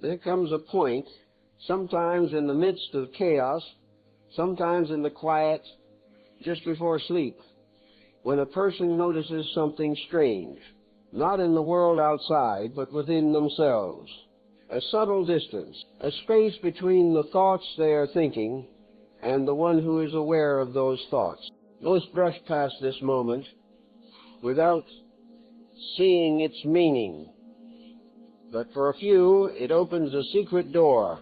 There comes a point, sometimes in the midst of chaos, sometimes in the quiet, just before sleep, when a person notices something strange, not in the world outside, but within themselves. A subtle distance, a space between the thoughts they are thinking and the one who is aware of those thoughts. Most brush past this moment without seeing its meaning. But for a few, it opens a secret door.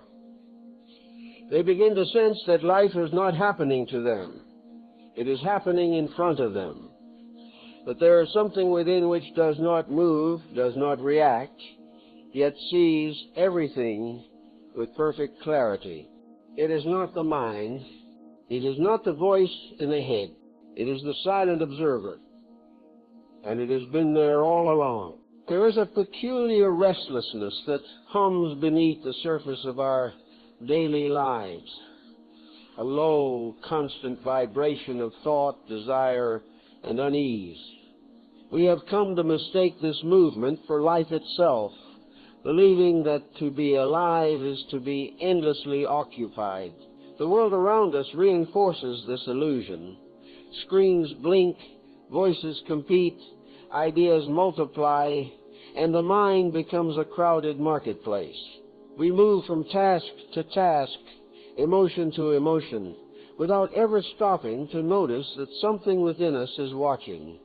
They begin to sense that life is not happening to them. It is happening in front of them. That there is something within which does not move, does not react, yet sees everything with perfect clarity. It is not the mind. It is not the voice in the head. It is the silent observer. And it has been there all along. There is a peculiar restlessness that hums beneath the surface of our daily lives. A low, constant vibration of thought, desire, and unease. We have come to mistake this movement for life itself, believing that to be alive is to be endlessly occupied. The world around us reinforces this illusion. Screens blink, voices compete, ideas multiply, and the mind becomes a crowded marketplace. We move from task to task, emotion to emotion, without ever stopping to notice that something within us is watching.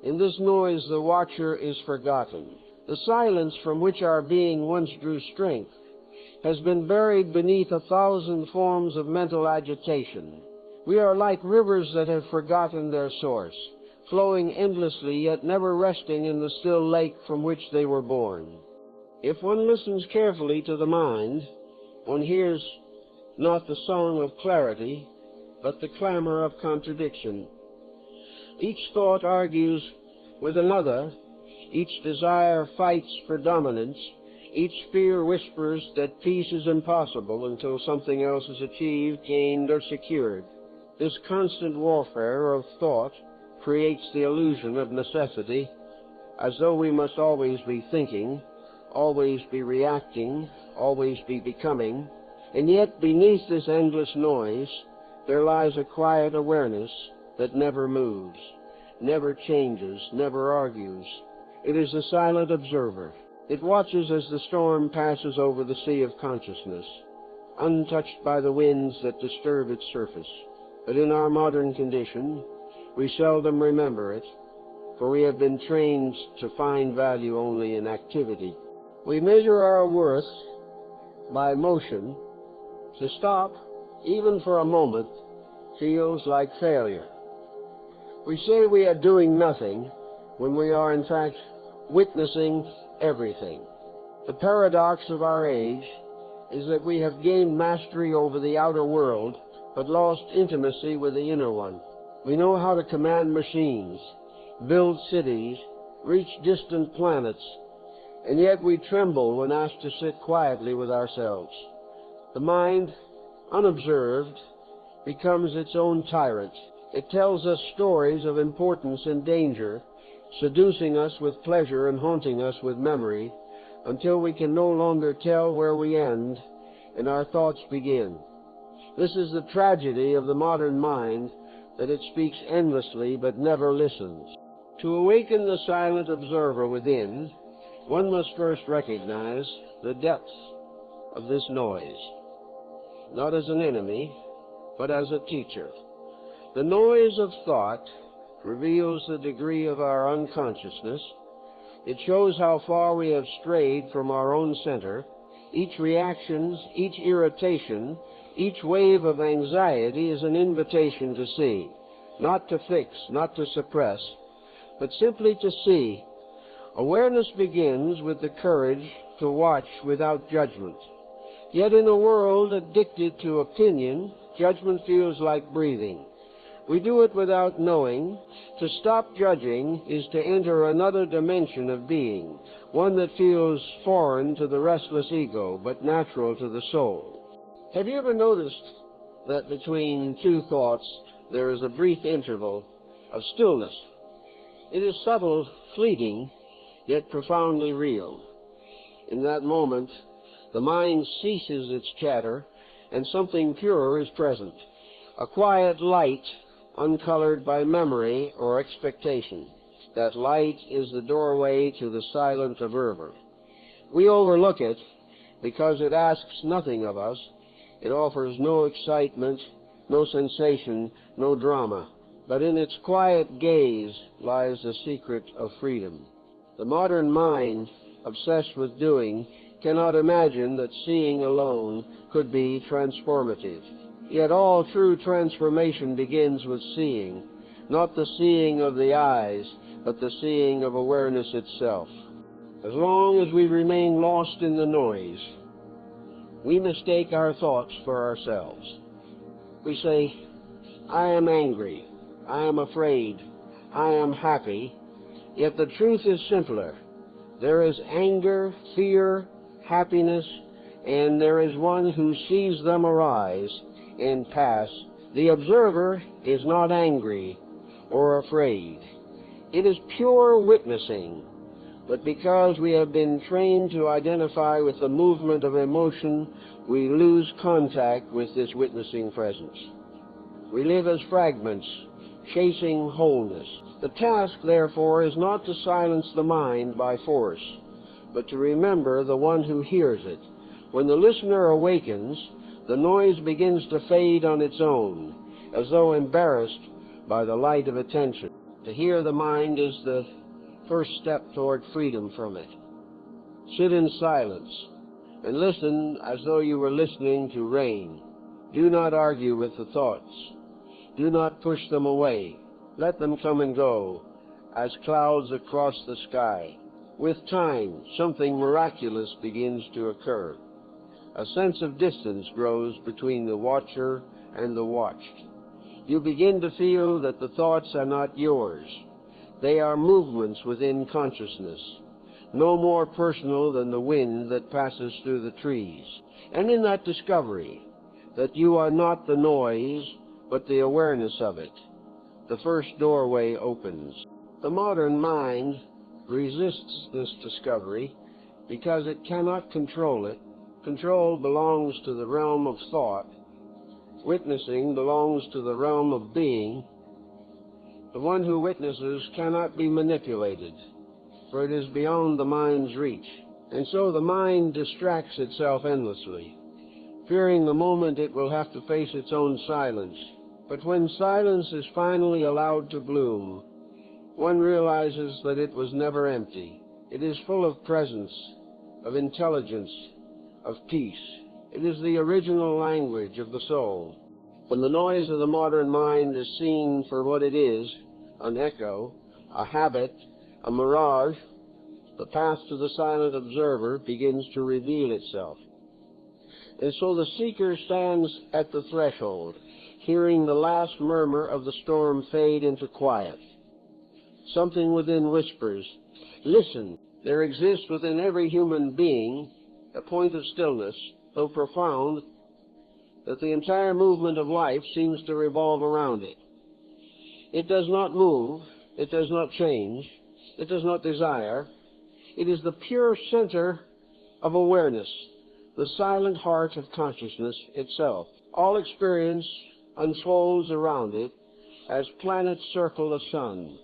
In this noise, the watcher is forgotten. The silence from which our being once drew strength has been buried beneath 1,000 forms of mental agitation. We are like rivers that have forgotten their source, flowing endlessly yet never resting in the still lake from which they were born. If one listens carefully to the mind, one hears not the song of clarity, but the clamor of contradiction. Each thought argues with another, each desire fights for dominance, each fear whispers that peace is impossible until something else is achieved, gained, or secured. This constant warfare of thought creates the illusion of necessity, as though we must always be thinking, always be reacting, always be becoming, and yet beneath this endless noise there lies a quiet awareness that never moves, never changes, never argues. It is a silent observer. It watches as the storm passes over the sea of consciousness, untouched by the winds that disturb its surface. But in our modern condition, we seldom remember it, for we have been trained to find value only in activity. We measure our worth by motion. To stop, even for a moment, feels like failure. We say we are doing nothing when we are in fact witnessing everything. The paradox of our age is that we have gained mastery over the outer world, but lost intimacy with the inner one. We know how to command machines, build cities, reach distant planets, and yet we tremble when asked to sit quietly with ourselves. The mind, unobserved, becomes its own tyrant. It tells us stories of importance and danger, seducing us with pleasure and haunting us with memory, until we can no longer tell where we end and our thoughts begin. This is the tragedy of the modern mind, that it speaks endlessly but never listens. To awaken the silent observer within, one must first recognize the depth of this noise, not as an enemy, but as a teacher. The noise of thought reveals the degree of our unconsciousness. It shows how far we have strayed from our own center. Each reaction, each irritation, each wave of anxiety is an invitation to see, not to fix, not to suppress, but simply to see. Awareness begins with the courage to watch without judgment. Yet in a world addicted to opinion, judgment feels like breathing. We do it without knowing. To stop judging is to enter another dimension of being, one that feels foreign to the restless ego, but natural to the soul. Have you ever noticed that between two thoughts there is a brief interval of stillness? It is subtle, fleeting, yet profoundly real. In that moment, The mind ceases its chatter, and something purer is present. A quiet light, uncolored by memory or expectation. That light is the doorway to the silent observer. We overlook it because it asks nothing of us. It offers no excitement, no sensation, no drama. But in its quiet gaze lies the secret of freedom. The modern mind, obsessed with doing, cannot imagine that seeing alone could be transformative. Yet all true transformation begins with seeing, not the seeing of the eyes, but the seeing of awareness itself. As long as we remain lost in the noise, we mistake our thoughts for ourselves. We say, I am angry, I am afraid, I am happy, yet the truth is simpler. There is anger, fear, happiness, and there is one who sees them arise and pass. The observer is not angry or afraid. It is pure witnessing, but because we have been trained to identify with the movement of emotion, we lose contact with this witnessing presence. We live as fragments, chasing wholeness. The task, therefore, is not to silence the mind by force, but to remember the one who hears it. When the listener awakens, the noise begins to fade on its own, as though embarrassed by the light of attention. To hear the mind is the first step toward freedom from it. Sit in silence and listen as though you were listening to rain. Do not argue with the thoughts. Do not push them away. Let them come and go as clouds across the sky. With time, something miraculous begins to occur. A sense of distance grows between the watcher and the watched. You begin to feel that the thoughts are not yours. They are movements within consciousness, no more personal than the wind that passes through the trees. And in that discovery, that you are not the noise, but the awareness of it, the first doorway opens. The modern mind resists this discovery because it cannot control it. Control belongs to the realm of thought. Witnessing belongs to the realm of being. The one who witnesses cannot be manipulated, for it is beyond the mind's reach. And so the mind distracts itself endlessly, fearing the moment it will have to face its own silence. But when silence is finally allowed to bloom, one realizes that it was never empty. It is full of presence, of intelligence, of peace. It is the original language of the soul. When the noise of the modern mind is seen for what it is, an echo, a habit, a mirage, the path to the silent observer begins to reveal itself. And so the seeker stands at the threshold, hearing the last murmur of the storm fade into quiet. Something within whispers, listen. There exists within every human being a point of stillness so profound that the entire movement of life seems to revolve around it. It does not move, it does not change, it does not desire. It is the pure center of awareness, the silent heart of consciousness itself. All experience unfolds around it as planets circle the sun,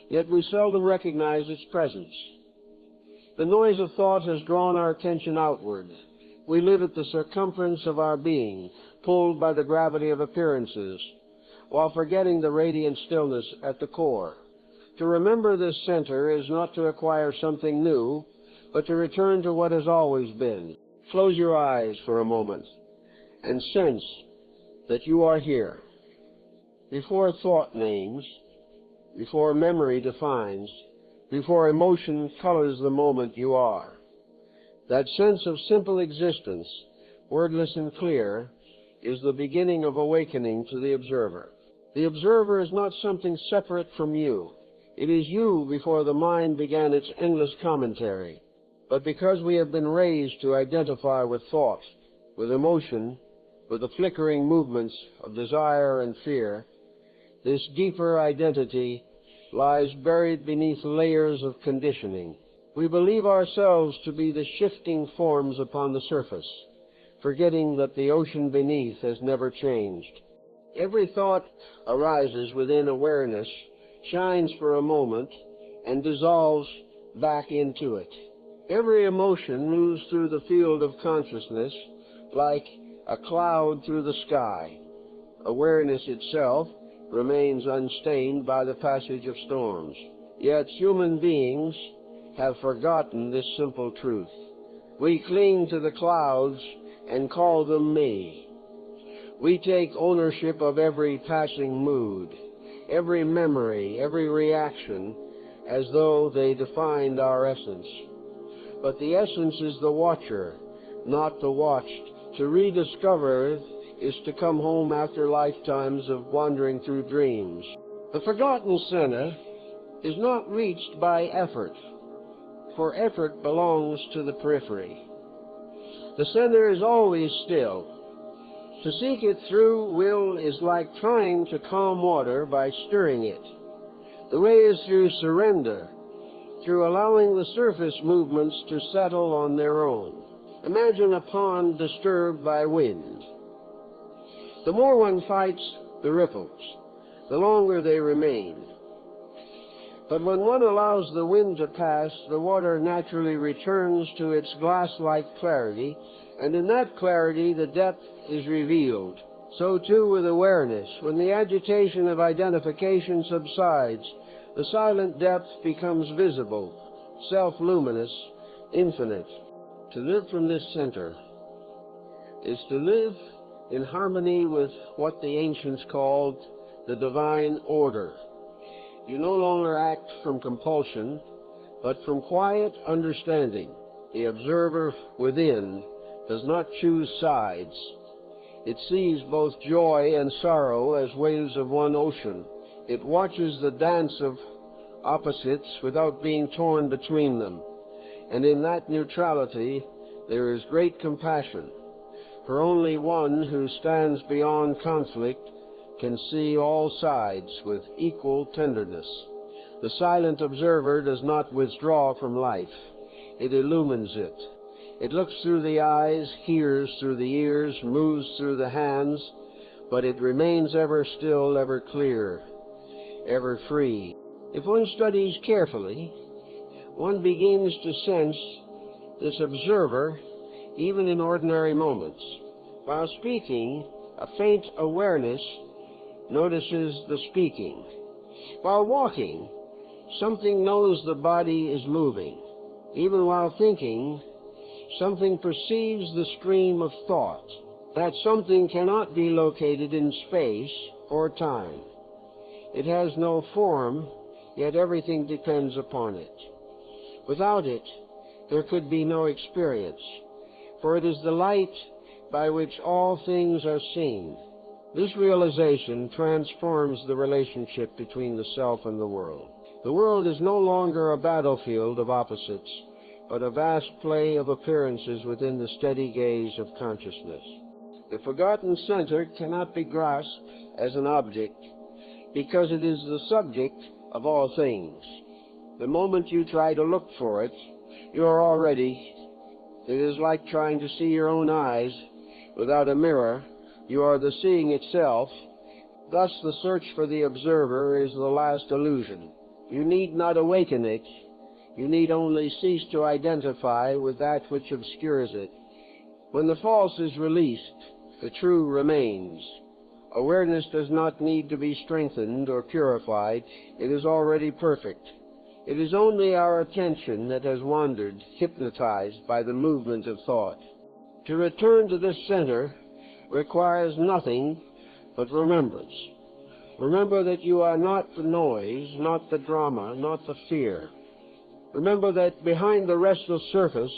yet we seldom recognize its presence. The noise of thought has drawn our attention outward. We live at the circumference of our being, pulled by the gravity of appearances, while forgetting the radiant stillness at the core. To remember this center is not to acquire something new, but to return to what has always been. Close your eyes for a moment and sense that you are here. Before thought names, before memory defines, before emotion colors the moment you are. That sense of simple existence, wordless and clear, is the beginning of awakening to the observer. The observer is not something separate from you. It is you before the mind began its endless commentary. But because we have been raised to identify with thought, with emotion, with the flickering movements of desire and fear, this deeper identity lies buried beneath layers of conditioning. We believe ourselves to be the shifting forms upon the surface, forgetting that the ocean beneath has never changed. Every thought arises within awareness, shines for a moment, and dissolves back into it. Every emotion moves through the field of consciousness like a cloud through the sky. Awareness itself remains unstained by the passage of storms. Yet human beings have forgotten this simple truth. We cling to the clouds and call them me. We take ownership of every passing mood, every memory, every reaction, as though they defined our essence. But the essence is the watcher, not the watched. To rediscover it is to come home after lifetimes of wandering through dreams. The forgotten center is not reached by effort, for effort belongs to the periphery. The center is always still. To seek it through will is like trying to calm water by stirring it. The way is through surrender, through allowing the surface movements to settle on their own. Imagine a pond disturbed by wind. The more one fights the ripples, the longer they remain. But when one allows the wind to pass, the water naturally returns to its glass-like clarity, and in that clarity the depth is revealed. So too with awareness. When the agitation of identification subsides, the silent depth becomes visible, self-luminous, infinite. To live from this center is to live in harmony with what the ancients called the divine order. You no longer act from compulsion, but from quiet understanding. The observer within does not choose sides. It sees both joy and sorrow as waves of one ocean. It watches the dance of opposites without being torn between them. And in that neutrality there is great compassion, for only one who stands beyond conflict can see all sides with equal tenderness. The silent observer does not withdraw from life. It illumines it. It looks through the eyes, hears through the ears, moves through the hands, but it remains ever still, ever clear, ever free. If one studies carefully, one begins to sense this observer even in ordinary moments. While speaking, a faint awareness notices the speaking. While walking, something knows the body is moving. Even while thinking, something perceives the stream of thought. That something cannot be located in space or time. It has no form, yet everything depends upon it. Without it, there could be no experience, for it is the light by which all things are seen. This realization transforms the relationship between the self and the world. The world is no longer a battlefield of opposites, but a vast play of appearances within the steady gaze of consciousness. The forgotten center cannot be grasped as an object, because it is the subject of all things. The moment you try to look for it, you are already. It is like trying to see your own eyes without a mirror. You are the seeing itself. Thus the search for the observer is the last illusion. You need not awaken it. You need only cease to identify with that which obscures it. When the false is released, the true remains. Awareness does not need to be strengthened or purified. It is already perfect. It is only our attention that has wandered, hypnotized by the movement of thought. To return to this center requires nothing but remembrance. Remember that you are not the noise, not the drama, not the fear. Remember that behind the restless surface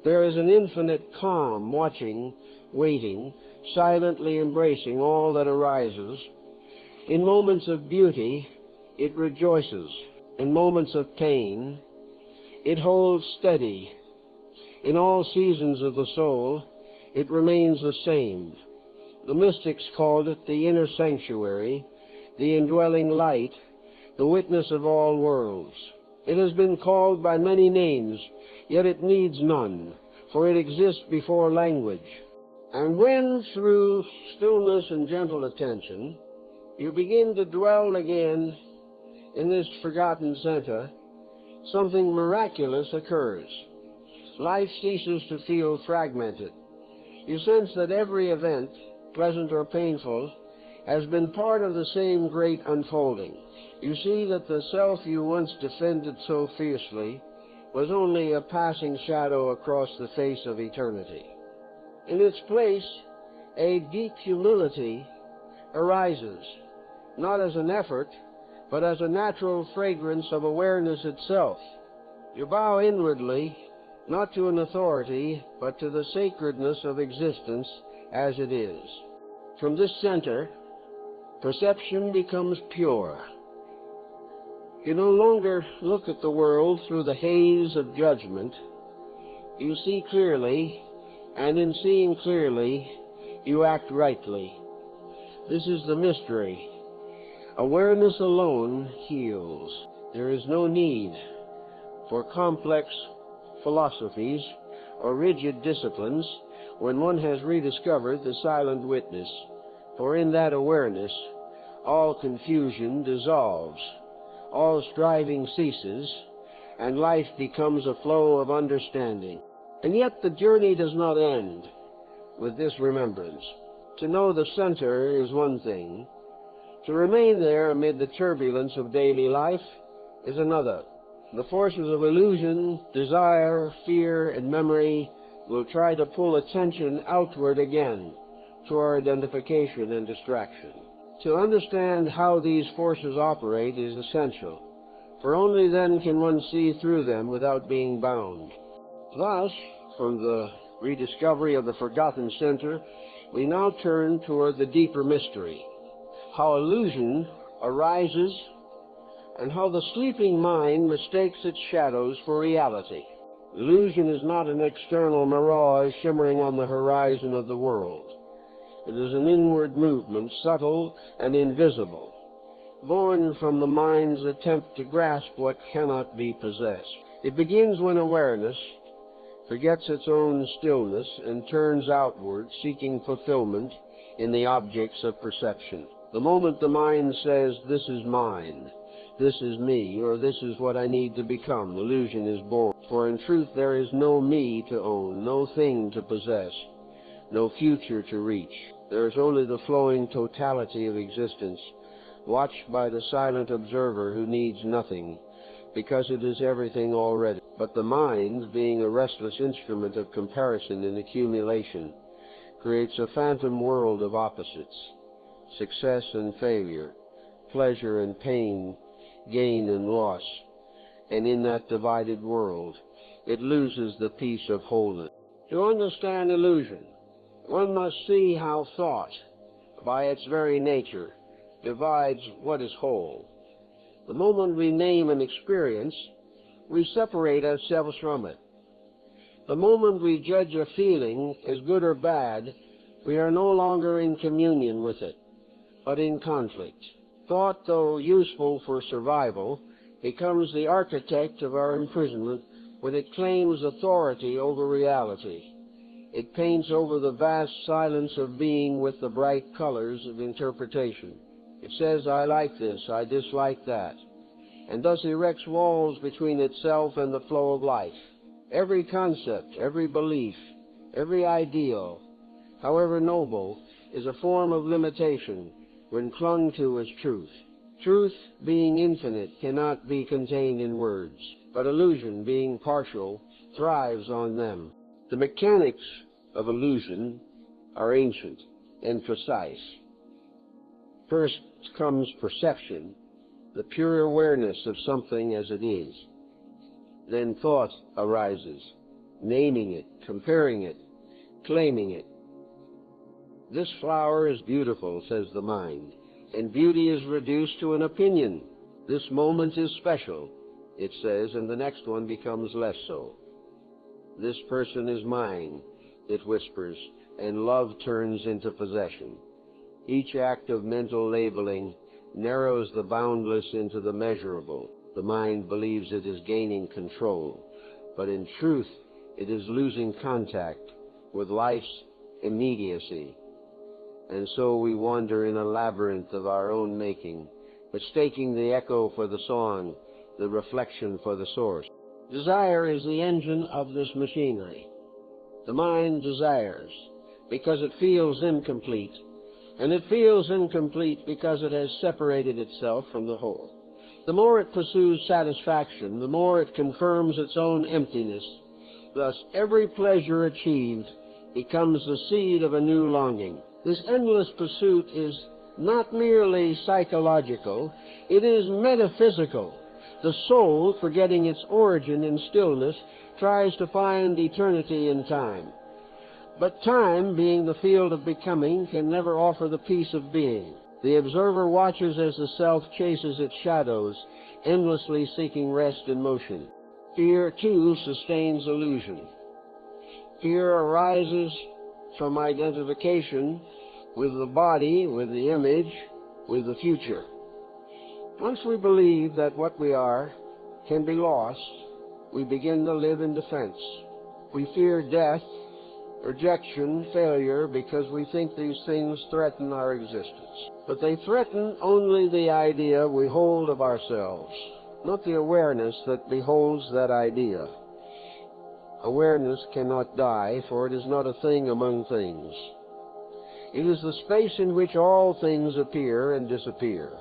there is an infinite calm, watching, waiting, silently embracing all that arises. In moments of beauty, it rejoices. In moments of pain, it holds steady. In all seasons of the soul, it remains the same. The mystics called it the inner sanctuary, the indwelling light, the witness of all worlds. It has been called by many names, yet it needs none, for it exists before language. And when, through stillness and gentle attention, you begin to dwell again in this forgotten center, something miraculous occurs. Life ceases to feel fragmented. You sense that every event, pleasant or painful, has been part of the same great unfolding. You see that the self you once defended so fiercely was only a passing shadow across the face of eternity. In its place, a deep humility arises, not as an effort, but as a natural fragrance of awareness itself. You bow inwardly, not to an authority, but to the sacredness of existence as it is. From this center, perception becomes pure. You no longer look at the world through the haze of judgment. You see clearly, and in seeing clearly, you act rightly. This is the mystery. Awareness alone heals. There is no need for complex philosophies or rigid disciplines when one has rediscovered the silent witness, for in that awareness all confusion dissolves, all striving ceases, and life becomes a flow of understanding. And yet the journey does not end with this remembrance. To know the center is one thing. To remain there amid the turbulence of daily life is another. The forces of illusion, desire, fear, and memory will try to pull attention outward again toward identification and distraction. To understand how these forces operate is essential, for only then can one see through them without being bound. Thus, from the rediscovery of the forgotten center, we now turn toward the deeper mystery, how illusion arises and how the sleeping mind mistakes its shadows for reality. Illusion is not an external mirage shimmering on the horizon of the world. It is an inward movement, subtle and invisible, born from the mind's attempt to grasp what cannot be possessed. It begins when awareness forgets its own stillness and turns outward, seeking fulfillment in the objects of perception. The moment the mind says, "This is mine, this is me," or "this is what I need to become," illusion is born. For in truth there is no me to own, no thing to possess, no future to reach. There is only the flowing totality of existence, watched by the silent observer who needs nothing, because it is everything already. But the mind, being a restless instrument of comparison and accumulation, creates a phantom world of opposites, success and failure, pleasure and pain, gain and loss. And in that divided world, it loses the peace of wholeness. To understand illusion, one must see how thought, by its very nature, divides what is whole. The moment we name an experience, we separate ourselves from it. The moment we judge a feeling as good or bad, we are no longer in communion with it, but in conflict. Thought, though useful for survival, becomes the architect of our imprisonment when it claims authority over reality. It paints over the vast silence of being with the bright colors of interpretation. It says, "I like this, I dislike that," and thus erects walls between itself and the flow of life. Every concept, every belief, every ideal, however noble, is a form of limitation when clung to as truth. Truth, being infinite, cannot be contained in words, but illusion, being partial, thrives on them. The mechanics of illusion are ancient and precise. First comes perception, the pure awareness of something as it is. Then thought arises, naming it, comparing it, claiming it. "This flower is beautiful," says the mind, and beauty is reduced to an opinion. "This moment is special," it says, and the next one becomes less so. "This person is mine," it whispers, and love turns into possession. Each act of mental labeling narrows the boundless into the measurable. The mind believes it is gaining control, but in truth it is losing contact with life's immediacy. And so we wander in a labyrinth of our own making, mistaking the echo for the song, the reflection for the source. Desire is the engine of this machinery. The mind desires because it feels incomplete, and it feels incomplete because it has separated itself from the whole. The more it pursues satisfaction, the more it confirms its own emptiness. Thus, every pleasure achieved becomes the seed of a new longing. This endless pursuit is not merely psychological, it is metaphysical. The soul, forgetting its origin in stillness, tries to find eternity in time. But time, being the field of becoming, can never offer the peace of being. The observer watches as the self chases its shadows, endlessly seeking rest in motion. Fear, too, sustains illusion. Fear arises from identification with the body, with the image, with the future. Once we believe that what we are can be lost, we begin to live in defense. We fear death, rejection, failure, because we think these things threaten our existence. But they threaten only the idea we hold of ourselves, not the awareness that beholds that idea. Awareness cannot die, for it is not a thing among things. It is the space in which all things appear and disappear.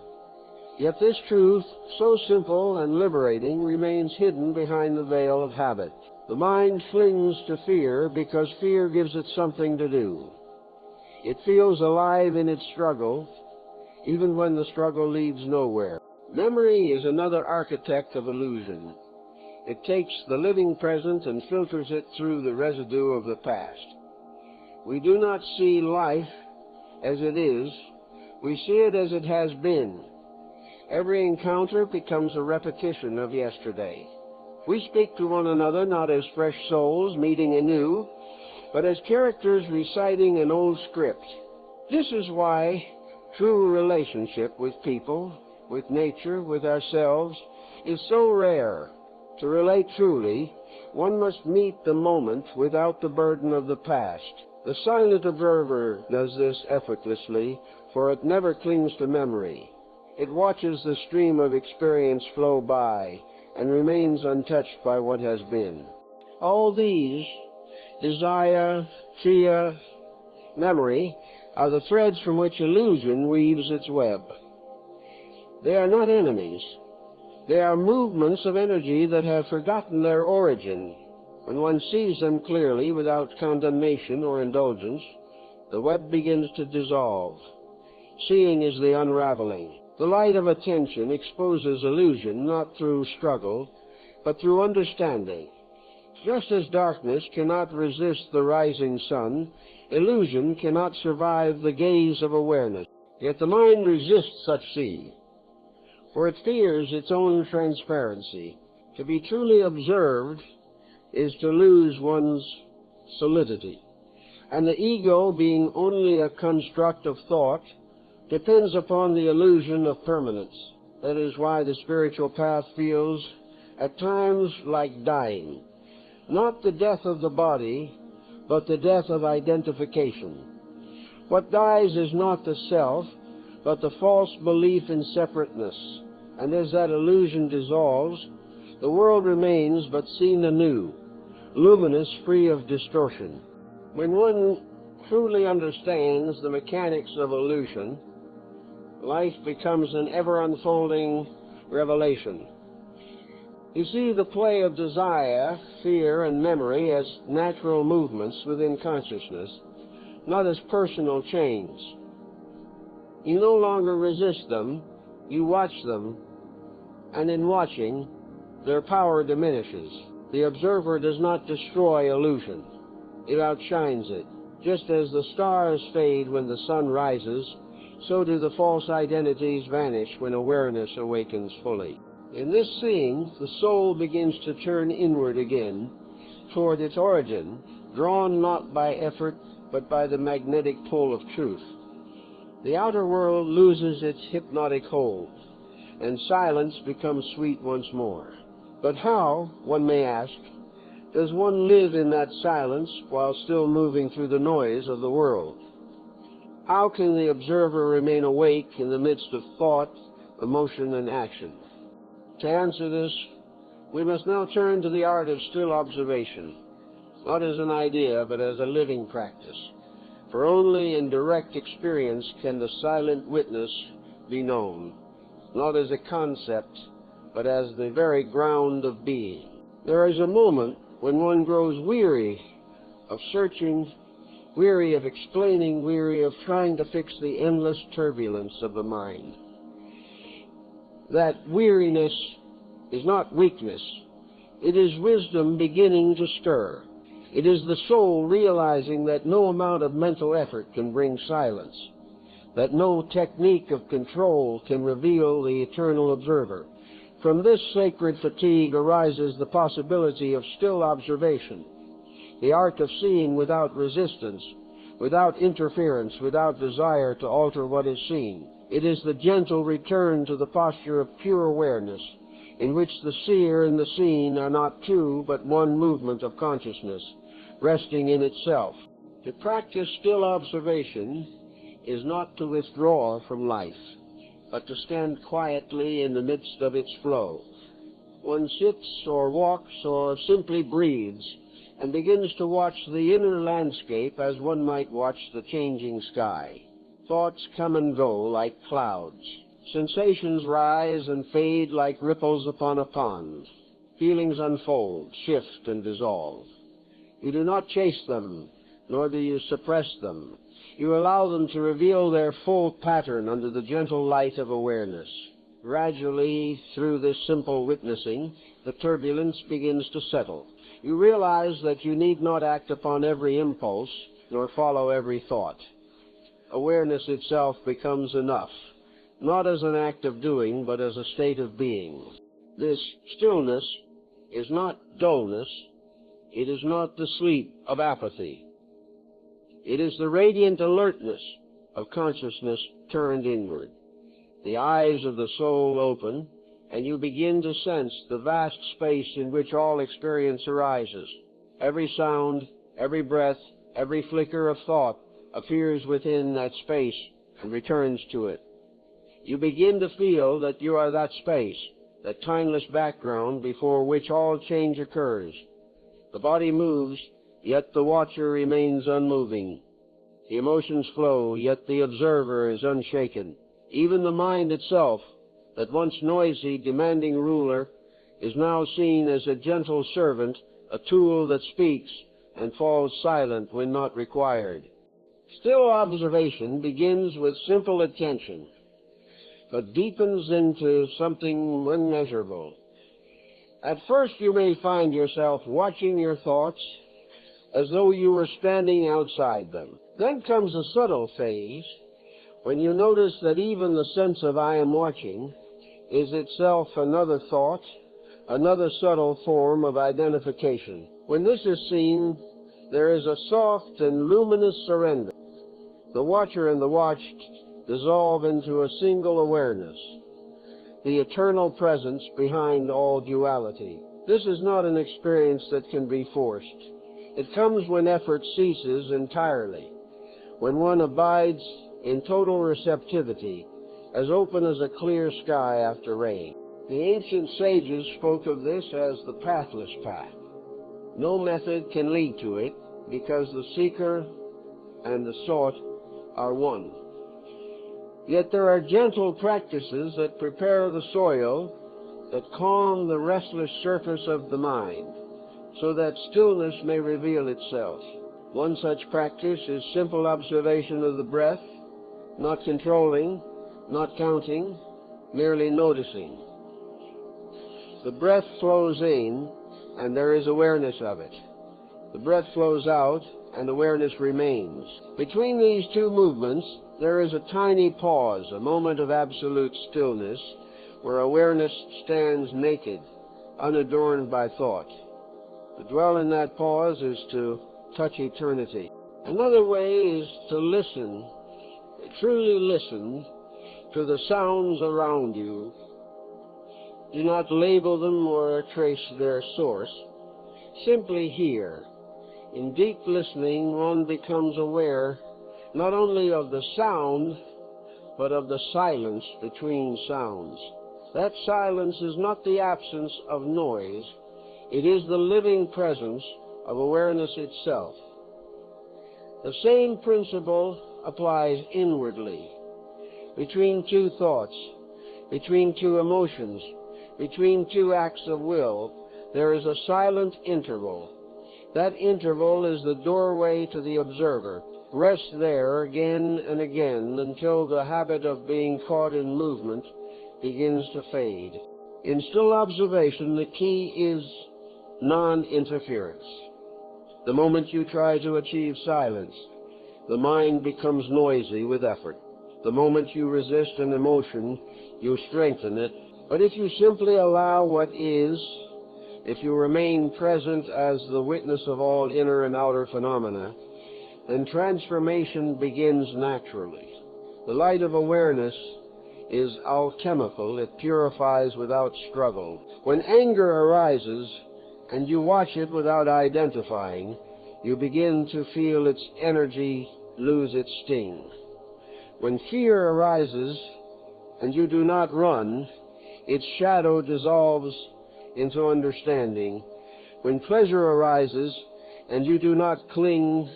Yet this truth, so simple and liberating, remains hidden behind the veil of habit. The mind clings to fear because fear gives it something to do. It feels alive in its struggle, even when the struggle leads nowhere. Memory is another architect of illusion. It takes the living present and filters it through the residue of the past. We do not see life as it is, we see it as it has been. Every encounter becomes a repetition of yesterday. We speak to one another not as fresh souls meeting anew, but as characters reciting an old script. This is why true relationship with people, with nature, with ourselves, is so rare. To relate truly, one must meet the moment without the burden of the past. The silent observer does this effortlessly, for it never clings to memory. It watches the stream of experience flow by and remains untouched by what has been. All these, desire, fear, memory, are the threads from which illusion weaves its web. They are not enemies. They are movements of energy that have forgotten their origin. When one sees them clearly, without condemnation or indulgence, the web begins to dissolve. Seeing is the unraveling. The light of attention exposes illusion not through struggle, but through understanding. Just as darkness cannot resist the rising sun, illusion cannot survive the gaze of awareness. Yet the mind resists such seeing, for it fears its own transparency. To be truly observed is to lose one's solidity, and the ego, being only a construct of thought, depends upon the illusion of permanence. That is why the spiritual path feels at times like dying. Not the death of the body, but the death of identification. What dies is not the self, but the false belief in separateness. And as that illusion dissolves, the world remains but seen anew, luminous, free of distortion. When one truly understands the mechanics of illusion, life becomes an ever-unfolding revelation. You see the play of desire, fear, and memory as natural movements within consciousness, not as personal chains. You no longer resist them, you watch them, and in watching, their power diminishes. The observer does not destroy illusion, it outshines it. Just as the stars fade when the sun rises, so do the false identities vanish when awareness awakens fully. In this seeing, the soul begins to turn inward again, toward its origin, drawn not by effort, but by the magnetic pull of truth. The outer world loses its hypnotic hold, and silence becomes sweet once more. But how, one may ask, does one live in that silence while still moving through the noise of the world? How can the observer remain awake in the midst of thought, emotion, and action? To answer this, we must now turn to the art of still observation, not as an idea, but as a living practice. For only in direct experience can the silent witness be known, not as a concept, but as the very ground of being. There is a moment when one grows weary of searching, weary of explaining, weary of trying to fix the endless turbulence of the mind. That weariness is not weakness. It is wisdom beginning to stir. It is the soul realizing that no amount of mental effort can bring silence, that no technique of control can reveal the eternal observer. From this sacred fatigue arises the possibility of still observation, the art of seeing without resistance, without interference, without desire to alter what is seen. It is the gentle return to the posture of pure awareness, in which the seer and the seen are not two, but one movement of consciousness, resting in itself. To practice still observation is not to withdraw from life, but to stand quietly in the midst of its flow. One sits or walks or simply breathes and begins to watch the inner landscape as one might watch the changing sky. Thoughts come and go like clouds. Sensations rise and fade like ripples upon a pond. Feelings unfold, shift, and dissolve. You do not chase them, nor do you suppress them. You allow them to reveal their full pattern under the gentle light of awareness. Gradually, through this simple witnessing, the turbulence begins to settle. You realize that you need not act upon every impulse, nor follow every thought. Awareness itself becomes enough, not as an act of doing, but as a state of being. This stillness is not dullness. It is not the sleep of apathy. It is the radiant alertness of consciousness turned inward. The eyes of the soul open, and you begin to sense the vast space in which all experience arises. Every sound, every breath, every flicker of thought appears within that space and returns to it. You begin to feel that you are that space, that timeless background before which all change occurs. The body moves, yet the watcher remains unmoving. The emotions flow, yet the observer is unshaken. Even the mind itself, that once noisy, demanding ruler, is now seen as a gentle servant, a tool that speaks and falls silent when not required. Still observation begins with simple attention, but deepens into something unmeasurable. At first you may find yourself watching your thoughts as though you were standing outside them. Then comes a subtle phase when you notice that even the sense of I am watching is itself another thought, another subtle form of identification. When this is seen, there is a soft and luminous surrender. The watcher and the watched dissolve into a single awareness, the eternal presence behind all duality. This is not an experience that can be forced. It comes when effort ceases entirely, when one abides in total receptivity, as open as a clear sky after rain. The ancient sages spoke of this as the pathless path. No method can lead to it, because the seeker and the sought are one. Yet there are gentle practices that prepare the soil, that calm the restless surface of the mind, so that stillness may reveal itself. One such practice is simple observation of the breath, not controlling, not counting, merely noticing. The breath flows in, and there is awareness of it. The breath flows out, and awareness remains. Between these two movements, there is a tiny pause, a moment of absolute stillness, where awareness stands naked, unadorned by thought. To dwell in that pause is to touch eternity. Another way is to listen, truly listen, to the sounds around you Do not label them or trace their source. Simply hear. In deep listening, one becomes aware not only of the sound, but of the silence between sounds. That silence is not the absence of noise. It is the living presence of awareness itself. The same principle applies inwardly. Between two thoughts, between two emotions, between two acts of will, there is a silent interval. That interval is the doorway to the observer. Rest there again and again until the habit of being caught in movement begins to fade. In still observation, the key is non-interference. The moment you try to achieve silence, the mind becomes noisy with effort. The moment you resist an emotion, you strengthen it. But if you simply allow what is, if you remain present as the witness of all inner and outer phenomena, then transformation begins naturally. The light of awareness is alchemical. It purifies without struggle. When anger arises, and you watch it without identifying, you begin to feel its energy lose its sting. When fear arises, and you do not run, its shadow dissolves into understanding. When pleasure arises, and you do not cling,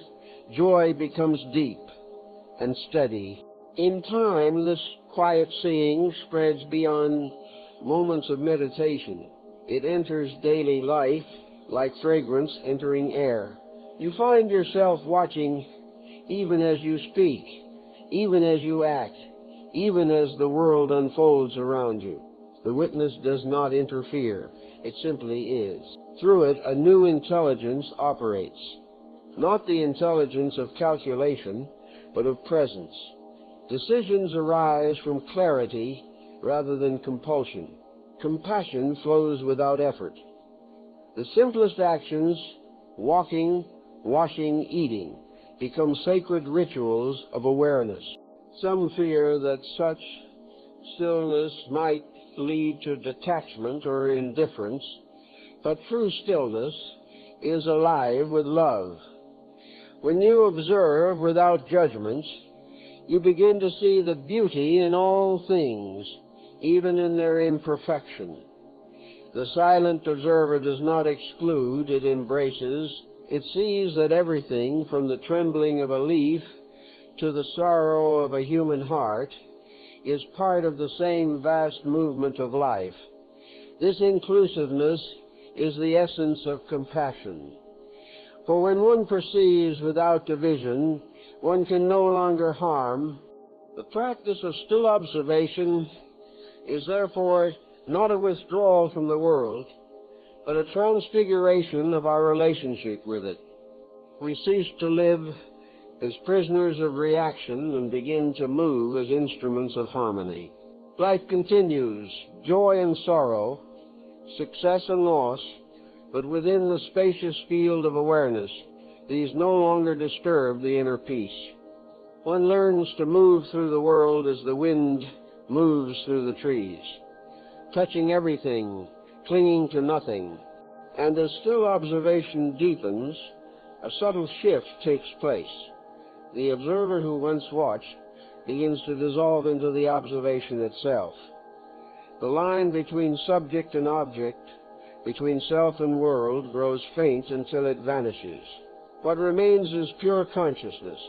joy becomes deep and steady. In time, this quiet seeing spreads beyond moments of meditation. It enters daily life like fragrance entering air. You find yourself watching even as you speak, even as you act, even as the world unfolds around you. The witness does not interfere. It simply is. Through it, a new intelligence operates. Not the intelligence of calculation, but of presence. Decisions arise from clarity rather than compulsion. Compassion flows without effort. The simplest actions, walking, washing, eating, become sacred rituals of awareness. Some fear that such stillness might lead to detachment or indifference, but true stillness is alive with love. When you observe without judgment, you begin to see the beauty in all things, even in their imperfection. The silent observer does not exclude, it embraces. It sees that everything, from the trembling of a leaf to the sorrow of a human heart, is part of the same vast movement of life. This inclusiveness is the essence of compassion. For when one perceives without division, one can no longer harm. The practice of still observation is therefore not a withdrawal from the world, but a transfiguration of our relationship with it. We cease to live as prisoners of reaction and begin to move as instruments of harmony. Life continues, joy and sorrow, success and loss, but within the spacious field of awareness, these no longer disturb the inner peace. One learns to move through the world as the wind moves through the trees, touching everything, clinging to nothing. And as still observation deepens, a subtle shift takes place. The observer who once watched begins to dissolve into the observation itself. The line between subject and object, between self and world, grows faint until it vanishes. What remains is pure consciousness,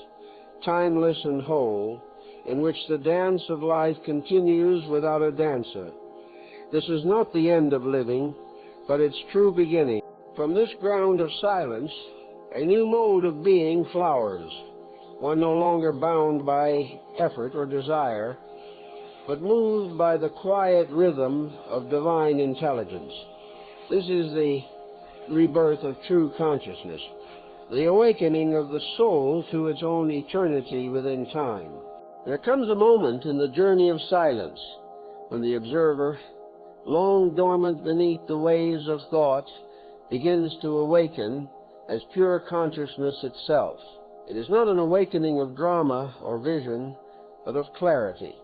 timeless and whole, in which the dance of life continues without a dancer. This is not the end of living, but its true beginning. From this ground of silence, a new mode of being flowers, one no longer bound by effort or desire, but moved by the quiet rhythm of divine intelligence. This is the rebirth of true consciousness, the awakening of the soul to its own eternity within time. There comes a moment in the journey of silence when the observer, long dormant beneath the waves of thought, begins to awaken as pure consciousness itself. It is not an awakening of drama or vision, but of clarity,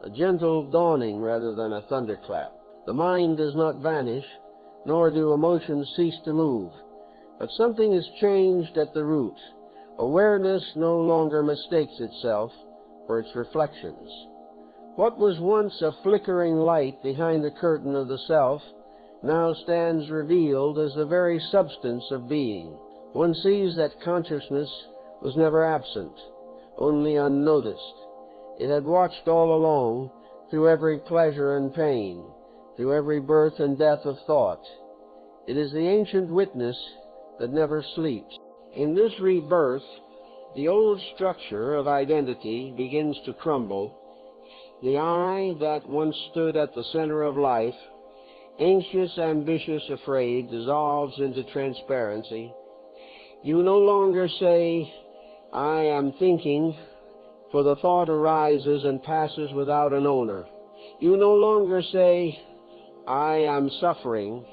a gentle dawning rather than a thunderclap. The mind does not vanish, nor do emotions cease to move. But something is changed at the root. Awareness no longer mistakes itself for its reflections. What was once a flickering light behind the curtain of the self now stands revealed as the very substance of being. One sees that consciousness was never absent, only unnoticed. It had watched all along, through every pleasure and pain, through every birth and death of thought. It is the ancient witness that never sleeps. In this rebirth, the old structure of identity begins to crumble. The I that once stood at the center of life, anxious, ambitious, afraid, dissolves into transparency. You no longer say, I am thinking, for the thought arises and passes without an owner. You no longer say, I am suffering,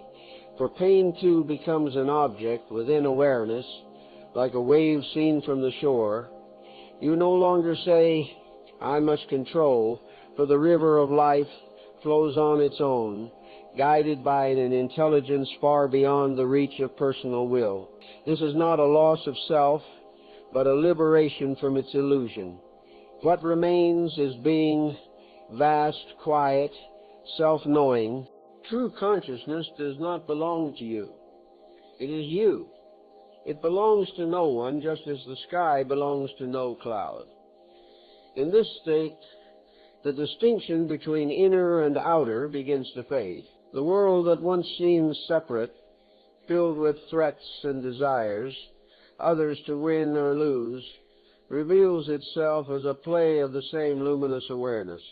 for pain too becomes an object within awareness, like a wave seen from the shore. You no longer say, I must control, for the river of life flows on its own, guided by an intelligence far beyond the reach of personal will. This is not a loss of self, but a liberation from its illusion. What remains is being vast, quiet, self-knowing. True consciousness does not belong to you. It is you. It belongs to no one, just as the sky belongs to no cloud. In this state, the distinction between inner and outer begins to fade. The world that once seemed separate, filled with threats and desires, others to win or lose, reveals itself as a play of the same luminous awareness.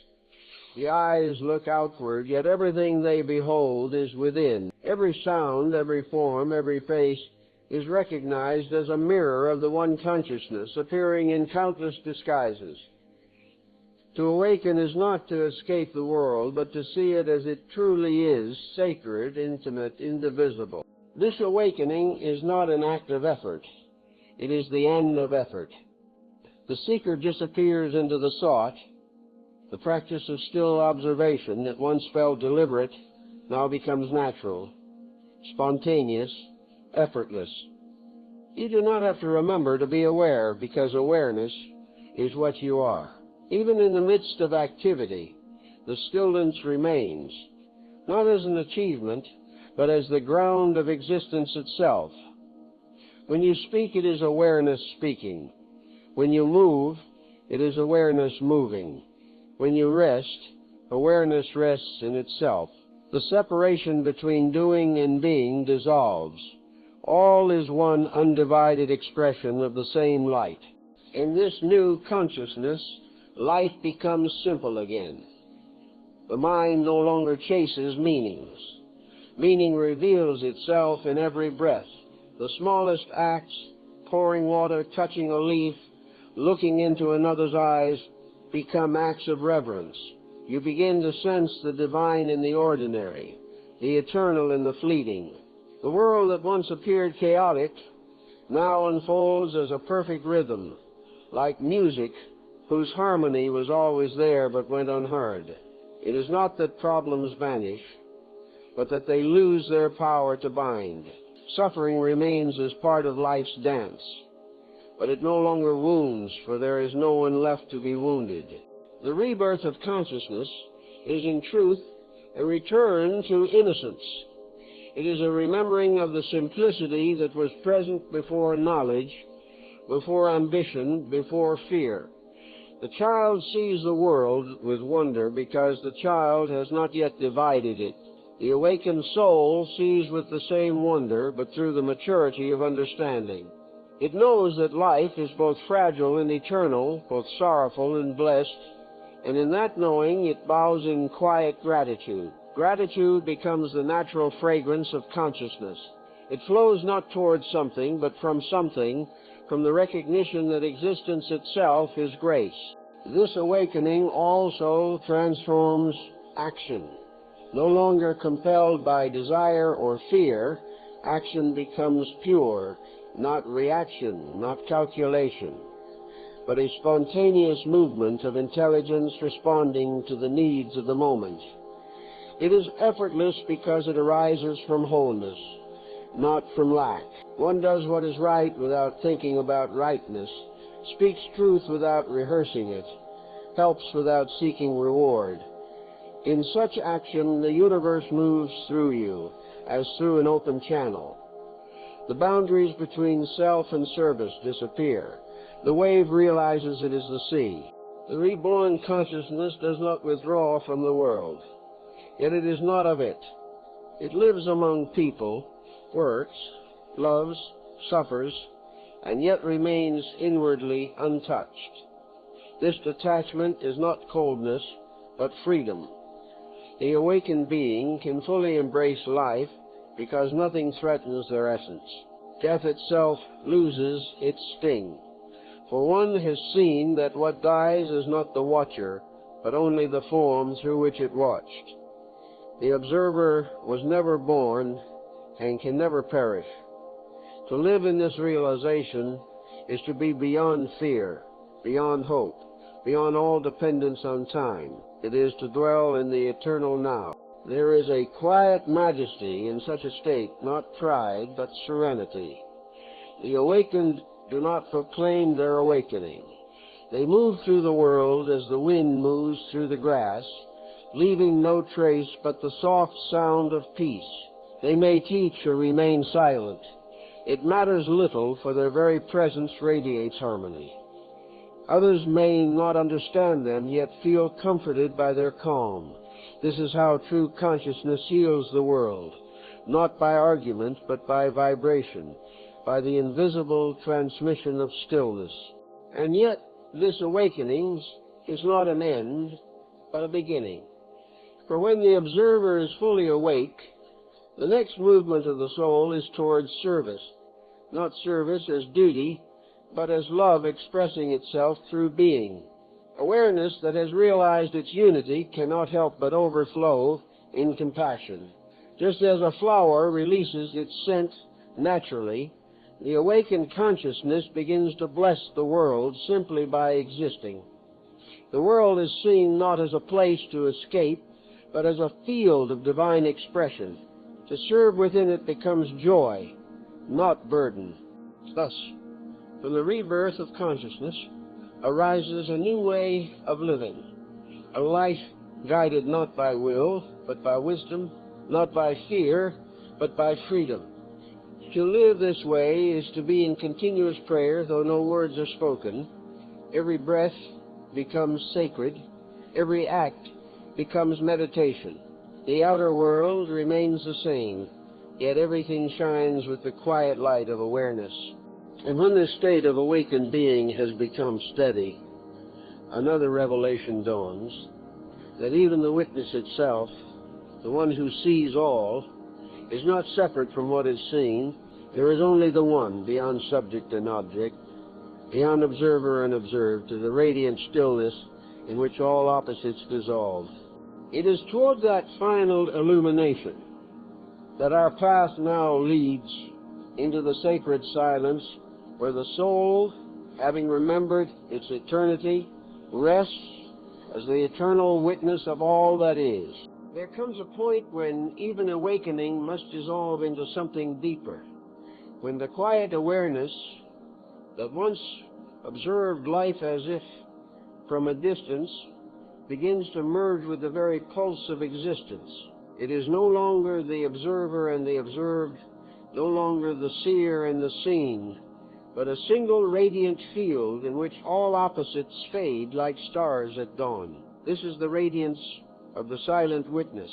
The eyes look outward, yet everything they behold is within. Every sound, every form, every face is recognized as a mirror of the one consciousness, appearing in countless disguises. To awaken is not to escape the world, but to see it as it truly is, sacred, intimate, indivisible. This awakening is not an act of effort. It is the end of effort. The seeker disappears into the sought. The practice of still observation that once felt deliberate now becomes natural, spontaneous, effortless. You do not have to remember to be aware, because awareness is what you are. Even in the midst of activity, the stillness remains, not as an achievement, but as the ground of existence itself. When you speak, it is awareness speaking. When you move, it is awareness moving. When you rest, awareness rests in itself. The separation between doing and being dissolves. All is one undivided expression of the same light. In this new consciousness, life becomes simple again. The mind no longer chases meanings. Meaning reveals itself in every breath. The smallest acts, pouring water, touching a leaf, looking into another's eyes, become acts of reverence. You begin to sense the divine in the ordinary, the eternal in the fleeting. The world that once appeared chaotic now unfolds as a perfect rhythm, like music whose harmony was always there but went unheard. It is not that problems vanish, but that they lose their power to bind. Suffering remains as part of life's dance, but it no longer wounds, for there is no one left to be wounded. The rebirth of consciousness is in truth a return to innocence. It is a remembering of the simplicity that was present before knowledge, before ambition, before fear. The child sees the world with wonder because the child has not yet divided it. The awakened soul sees with the same wonder, but through the maturity of understanding. It knows that life is both fragile and eternal, both sorrowful and blessed, and in that knowing it bows in quiet gratitude. Gratitude becomes the natural fragrance of consciousness. It flows not towards something, but from something, from the recognition that existence itself is grace. This awakening also transforms action. No longer compelled by desire or fear, action becomes pure, not reaction, not calculation, but a spontaneous movement of intelligence responding to the needs of the moment. It is effortless because it arises from wholeness, not from lack. One does what is right without thinking about rightness, speaks truth without rehearsing it, helps without seeking reward. In such action, the universe moves through you, as through an open channel. The boundaries between self and service disappear. The wave realizes it is the sea. The reborn consciousness does not withdraw from the world, yet it is not of it. It lives among people, works, loves, suffers, and yet remains inwardly untouched. This detachment is not coldness, but freedom. The awakened being can fully embrace life because nothing threatens their essence. Death itself loses its sting, for one has seen that what dies is not the watcher, but only the form through which it watched. The observer was never born and can never perish. To live in this realization is to be beyond fear, beyond hope, beyond all dependence on time. It is to dwell in the eternal now. There is a quiet majesty in such a state, not pride, but serenity. The awakened do not proclaim their awakening. They move through the world as the wind moves through the grass, leaving no trace but the soft sound of peace. They may teach or remain silent. It matters little, for their very presence radiates harmony. Others may not understand them, yet feel comforted by their calm. This is how true consciousness heals the world, not by argument, but by vibration, by the invisible transmission of stillness. And yet, this awakening is not an end, but a beginning. For when the observer is fully awake, the next movement of the soul is towards service, not service as duty, but as love expressing itself through being. Awareness that has realized its unity cannot help but overflow in compassion. Just as a flower releases its scent naturally, the awakened consciousness begins to bless the world simply by existing. The world is seen not as a place to escape, but as a field of divine expression. To serve within it becomes joy, not burden. Thus, from the rebirth of consciousness arises a new way of living, a life guided not by will, but by wisdom, not by fear, but by freedom. To live this way is to be in continuous prayer, though no words are spoken. Every breath becomes sacred. Every act becomes meditation. The outer world remains the same, yet everything shines with the quiet light of awareness. And when this state of awakened being has become steady, another revelation dawns, that even the witness itself, the one who sees all, is not separate from what is seen. There is only the one, beyond subject and object, beyond observer and observed, to the radiant stillness in which all opposites dissolve. It is toward that final illumination that our path now leads into the sacred silence, where the soul, having remembered its eternity, rests as the eternal witness of all that is. There comes a point when even awakening must dissolve into something deeper, when the quiet awareness that once observed life as if from a distance begins to merge with the very pulse of existence. It is no longer the observer and the observed, no longer the seer and the seen, but a single radiant field in which all opposites fade like stars at dawn. This is the radiance of the silent witness,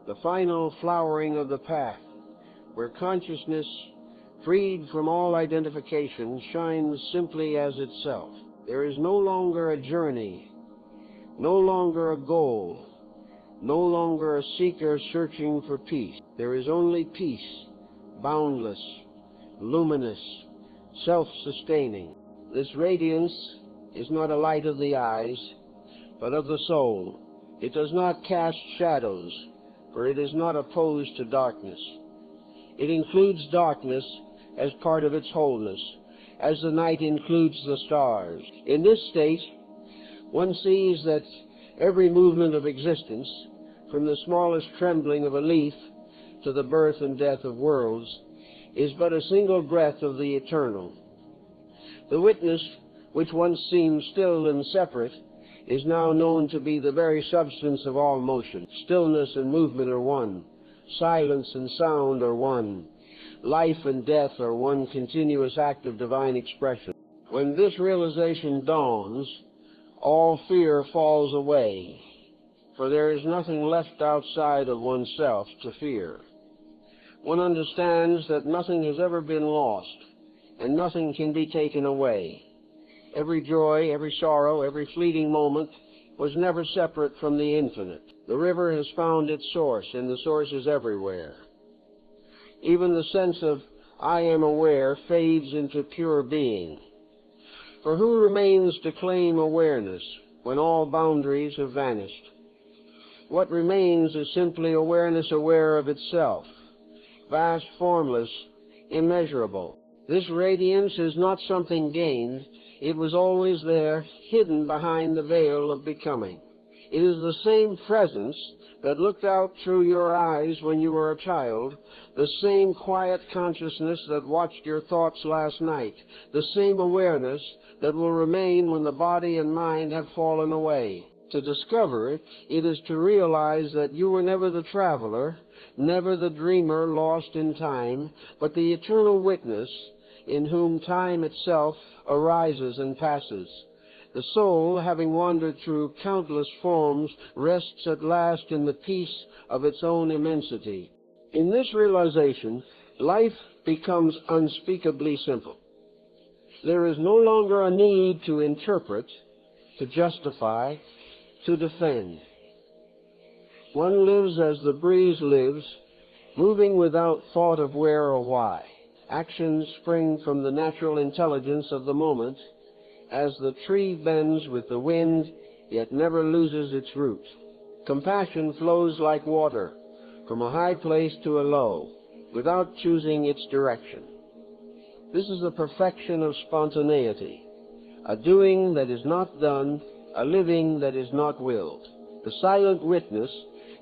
the final flowering of the path, where consciousness, freed from all identification, shines simply as itself. There is no longer a journey, no longer a goal, no longer a seeker searching for peace. There is only peace, boundless, luminous, self-sustaining. This radiance is not a light of the eyes, but of the soul. It does not cast shadows, for it is not opposed to darkness. It includes darkness as part of its wholeness, as the night includes the stars. In this state, one sees that every movement of existence, from the smallest trembling of a leaf to the birth and death of worlds, is but a single breath of the eternal. The witness, which once seemed still and separate, is now known to be the very substance of all motion. Stillness and movement are one. Silence and sound are one. Life and death are one continuous act of divine expression. When this realization dawns, all fear falls away, for there is nothing left outside of oneself to fear. One understands that nothing has ever been lost, and nothing can be taken away. Every joy, every sorrow, every fleeting moment was never separate from the infinite. The river has found its source, and the source is everywhere. Even the sense of I am aware fades into pure being. For who remains to claim awareness when all boundaries have vanished? What remains is simply awareness aware of itself, vast, formless, immeasurable. This radiance is not something gained. It was always there, hidden behind the veil of becoming. It is the same presence that looked out through your eyes when you were a child, the same quiet consciousness that watched your thoughts last night, the same awareness that will remain when the body and mind have fallen away. To discover it, it is to realize that you were never the traveler, never the dreamer lost in time, but the eternal witness in whom time itself arises and passes. The soul, having wandered through countless forms, rests at last in the peace of its own immensity. In this realization, life becomes unspeakably simple. There is no longer a need to interpret, to justify, to defend. One lives as the breeze lives, moving without thought of where or why. Actions spring from the natural intelligence of the moment, as the tree bends with the wind, yet never loses its root. Compassion flows like water, from a high place to a low, without choosing its direction. This is the perfection of spontaneity, a doing that is not done, a living that is not willed. The silent witness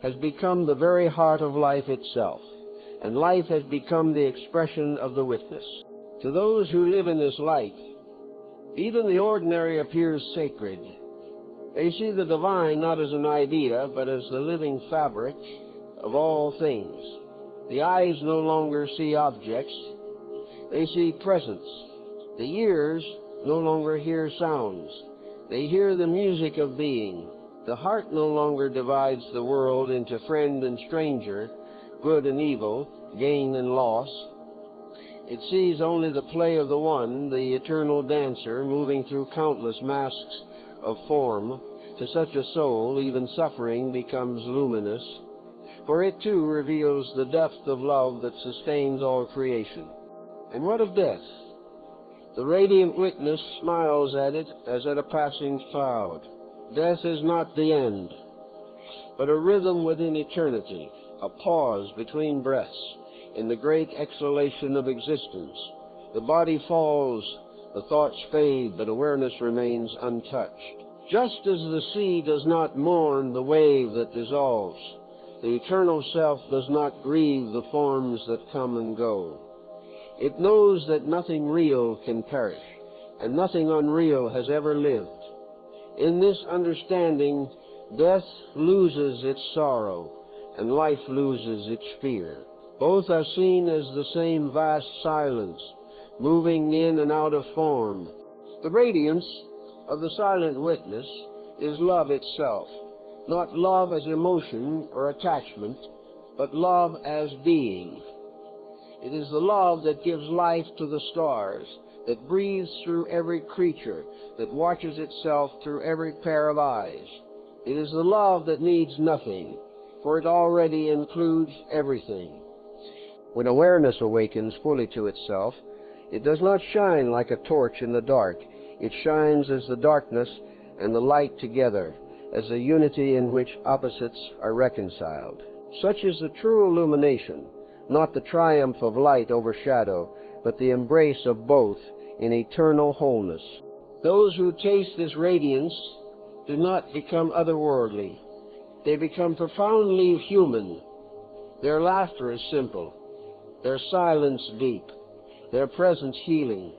has become the very heart of life itself, and life has become the expression of the witness. To those who live in this light, even the ordinary appears sacred. They see the divine not as an idea, but as the living fabric of all things. The eyes no longer see objects, they see presence. The ears no longer hear sounds, they hear the music of being. The heart no longer divides the world into friend and stranger, good and evil, gain and loss. It sees only the play of the one, the eternal dancer, moving through countless masks of form. To such a soul, even suffering becomes luminous, for it too reveals the depth of love that sustains all creation. And what of death? The radiant witness smiles at it as at a passing cloud. Death is not the end, but a rhythm within eternity, a pause between breaths, in the great exhalation of existence. The body falls, the thoughts fade, but awareness remains untouched. Just as the sea does not mourn the wave that dissolves, the eternal self does not grieve the forms that come and go. It knows that nothing real can perish, and nothing unreal has ever lived. In this understanding, death loses its sorrow, and life loses its fear. Both are seen as the same vast silence, moving in and out of form. The radiance of the silent witness is love itself, not love as emotion or attachment, but love as being. It is the love that gives life to the stars, that breathes through every creature, that watches itself through every pair of eyes. It is the love that needs nothing, for it already includes everything. When awareness awakens fully to itself, it does not shine like a torch in the dark. It shines as the darkness and the light together, as a unity in which opposites are reconciled. Such is the true illumination, not the triumph of light over shadow, but the embrace of both in eternal wholeness. Those who taste this radiance do not become otherworldly. They become profoundly human. Their laughter is simple, their silence deep, their presence healing.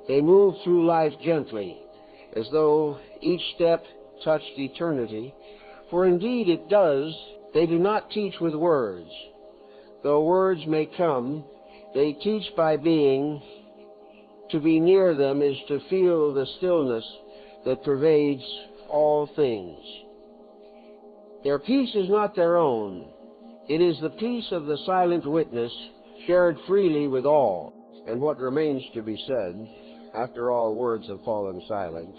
They move through life gently, as though each step touched eternity, for indeed it does. They do not teach with words. Though words may come, they teach by being. To be near them is to feel the stillness that pervades all things. Their peace is not their own. It is the peace of the silent witness, shared freely with all. And what remains to be said, after all words have fallen silent?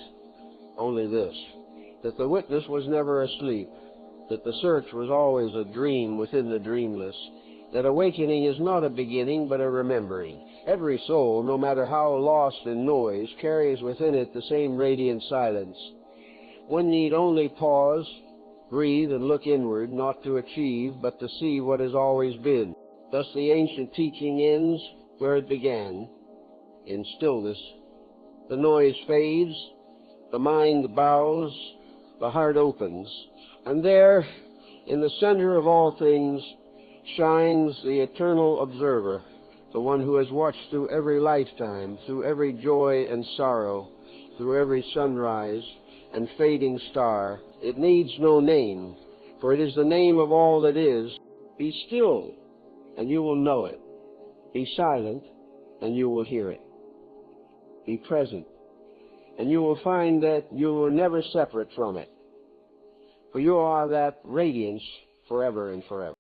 Only this, that the witness was never asleep, that the search was always a dream within the dreamless, that awakening is not a beginning but a remembering. Every soul, no matter how lost in noise, carries within it the same radiant silence. One need only pause, breathe, and look inward, not to achieve, but to see what has always been. Thus the ancient teaching ends where it began, in stillness. The noise fades, the mind bows, the heart opens, and there, in the center of all things, shines the eternal observer, the one who has watched through every lifetime, through every joy and sorrow, through every sunrise and fading star. It needs no name, for it is the name of all that is. Be still, and you will know it. Be silent, and you will hear it. Be present, and you will find that you will never separate from it, for you are that radiance forever and forever.